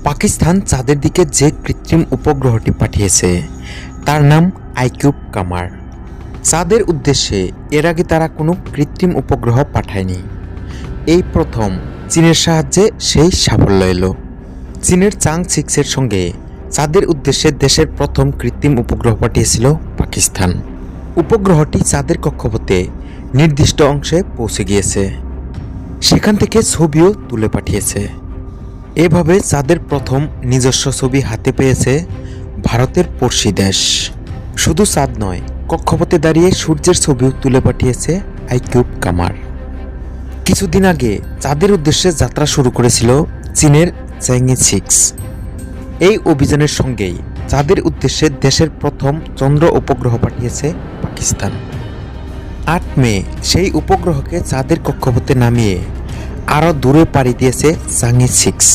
পাকিস্তান চাঁদের দিকে যে কৃত্রিম উপগ্রহটি পাঠিয়েছে তার নাম আইকিউব কামার। চাঁদের উদ্দেশ্যে এর আগে তারা কোনো কৃত্রিম উপগ্রহ পাঠায়নি। এই প্রথম চীনের সাহায্যে সেই সাফল্য এলো। চীনের চাং 6-এর সঙ্গে চাঁদের উদ্দেশ্যে দেশের প্রথম কৃত্রিম উপগ্রহ পাঠিয়েছিল পাকিস্তান। উপগ্রহটি চাঁদের কক্ষপথে নির্দিষ্ট অংশে পৌঁছে গিয়েছে, সেখান থেকে ছবিও তুলে পাঠিয়েছে। এভাবে চাঁদের প্রথম নিজস্ব ছবি হাতে পেয়েছে ভারতের পড়শি দেশ। শুধু চাঁদ নয়, কক্ষপথে দাঁড়িয়ে সূর্যের ছবিও তুলে পাঠিয়েছে আইকিউব কামার। কিছুদিন আগে চাঁদের উদ্দেশ্যে যাত্রা শুরু করেছিল চীনের চ্যাংই 6। এই অভিযানের সঙ্গেই চাঁদের উদ্দেশ্যে দেশের প্রথম চন্দ্র উপগ্রহ পাঠিয়েছে পাকিস্তান। 8 মে সেই উপগ্রহকে চাঁদের কক্ষপথে নামিয়ে আরও দূরে পাড়ি দিয়েছে চ্যাংই 6।